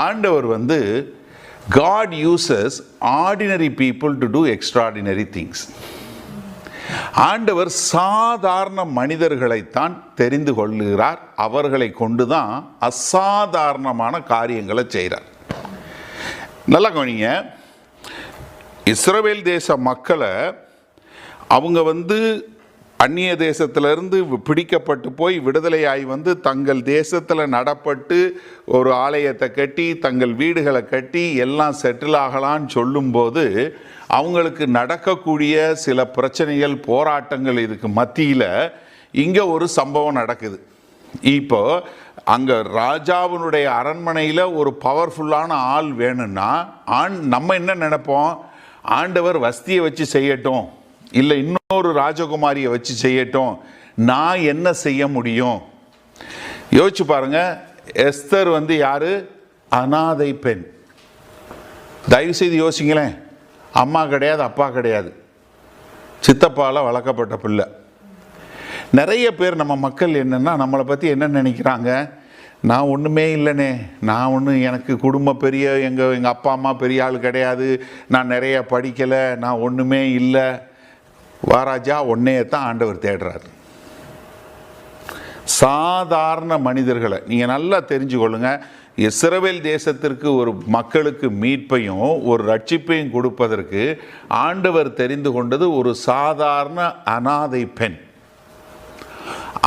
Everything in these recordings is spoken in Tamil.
ஆண்டவர் வந்து God uses ordinary people to do extraordinary things. ஆண்டவர் சாதாரண மனிதர்களைத்தான் தெரிந்து கொள்ளுகிறார். அவர்களை கொண்டுதான் அசாதாரணமான காரியங்களை செய்கிறார். நல்லா கவனிங்க, இஸ்ரவேல் தேச மக்களை அவங்க வந்து அந்நிய தேசத்திலிருந்து பிடிக்கப்பட்டு போய் விடுதலையாகி வந்து தங்கள் தேசத்தில் நடப்பட்டு ஒரு ஆலயத்தை கட்டி தங்கள் வீடுகளை கட்டி எல்லாம் செட்டில் ஆகலான்னு சொல்லும்போது அவங்களுக்கு நடக்கக்கூடிய சில பிரச்சனைகள், போராட்டங்கள் இதுக்கு மத்தியில் இங்கே ஒரு சம்பவம் நடக்குது. இப்போ அங்கே ராஜாவினுடைய அரண்மனையில் ஒரு பவர்ஃபுல்லான ஆள் வேணும்னா நம்ம என்ன நினைப்போம்? ஆண்டவர் வஸ்தியை வச்சு செய்யட்டும், இல்லை இன்னொரு ராஜகுமாரியை வச்சு செய்யட்டும், நான் என்ன செய்ய முடியும்? யோசிச்சு பாருங்க. எஸ்தர் வந்து யாரு? அனாதை பெண். தயவு செய்து யோசிங்களேன். அம்மா கிடையாது, அப்பா கிடையாது, சித்தப்பால வளர்க்கப்பட்ட பிள்ளை. நிறைய பேர் நம்ம மக்கள் என்னன்னா நம்மளை பற்றி என்ன நினைக்கிறாங்க? நான் ஒன்றுமே இல்லைனே, நான் ஒன்று, எனக்கு குடும்பம் பெரிய, எங்கள் அப்பா அம்மா பெரிய ஆள் கிடையாது, நான் நிறைய படிக்கலை, நான் ஒன்றுமே இல்லை. வாராஜா, ஒன்னையத்தான் ஆண்டவர் தேடுறார். சாதாரண மனிதர்களை நீங்கள் நல்லா தெரிஞ்சு கொள்ளுங்க. இஸ்ரவேல் தேசத்திற்கு ஒரு மக்களுக்கு மீட்பையும் ஒரு ரட்சிப்பையும் கொடுப்பதற்கு ஆண்டவர் தெரிந்து கொண்டது ஒரு சாதாரண அனாதை பெண்.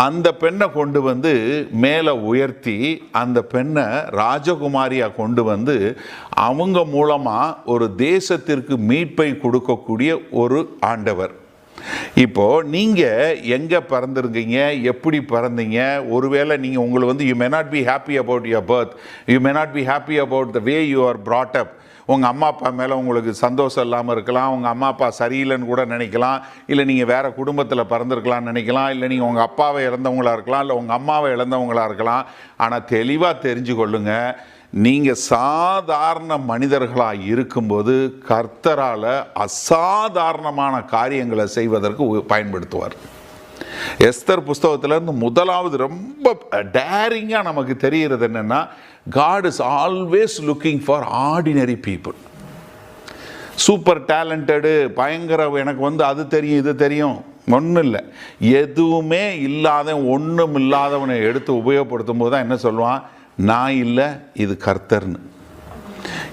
அந்த பெண்ணை கொண்டு வந்து மேலே உயர்த்தி அந்த பெண்ணை ராஜகுமாரியாக கொண்டு வந்து அவங்க மூலமாக ஒரு தேசத்திற்கு மீட்பை கொடுக்கக்கூடிய ஒரு ஆண்டவர். இப்போ நீங்கள் எங்கே பிறந்திருக்கீங்க, எப்படி பிறந்தீங்க? ஒருவேளை நீங்கள் உங்களை வந்து you may not be happy about your birth, you may not be happy about the way you are brought up. உங்கள் அம்மா அப்பா மேலே உங்களுக்கு சந்தோஷம் இல்லாமல் இருக்கலாம், உங்கள் அம்மா அப்பா சரியில்லைன்னு கூட நினைக்கலாம், இல்லை நீங்கள் வேறு குடும்பத்தில் பிறந்திருக்கலாம்னு நினைக்கலாம், இல்லை நீங்கள் உங்கள் அப்பாவை இழந்தவங்களாக இருக்கலாம், இல்லை உங்கள் அம்மாவை இழந்தவங்களாக இருக்கலாம். ஆனால் தெளிவாக தெரிஞ்சு கொள்ளுங்க, நீங்கள் சாதாரண மனிதர்களாக இருக்கும்போது கர்த்தரால் அசாதாரணமான காரியங்களை செய்வதற்கு பயன்படுத்துவார். எஸ்தர் புஸ்தகத்திலேருந்து முதலாவது ரொம்ப டேரிங்காக நமக்கு தெரிகிறது என்னென்னா, God is always looking for ordinary people. Super talented, பயங்கர, எனக்கு வந்து அது தெரியும் இது தெரியும், ஒன்றும் இல்லை, எதுவுமே இல்லாத ஒன்றும் இல்லாதவனை எடுத்து உபயோகப்படுத்தும் போது தான் என்ன சொல்லுவான்? நான் இல்லை, இது கர்த்தர்னு.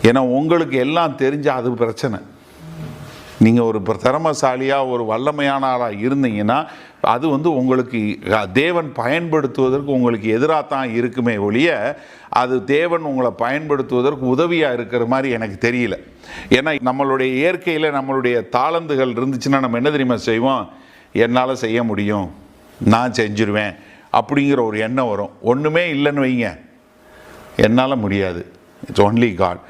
ஏன்னா உங்களுக்கு எல்லாம் தெரிஞ்சால் அது பிரச்சனை. நீங்கள் ஒரு திறமசாலியாக ஒரு வல்லமையான ஆளாக இருந்தீங்கன்னா அது வந்து உங்களுக்கு தேவன் பயன்படுத்துவதற்கு உங்களுக்கு எதிராக தான் இருக்குமே ஒழிய அது தேவன் உங்களை பயன்படுத்துவதற்கு உதவியாக இருக்கிற மாதிரி எனக்கு தெரியல. ஏன்னா நம்மளுடைய இயற்கையில் நம்மளுடைய தாளந்துகள் இருந்துச்சுன்னா நம்ம என்ன தெரியுமா செய்வோம்? என்னால் செய்ய முடியும், நான் செஞ்சிருவேன் அப்படிங்கிற ஒரு எண்ணம் வரும். ஒன்றுமே இல்லைன்னு வைங்க, என்னால் முடியாது, இட்ஸ் ஒன்லி காட்.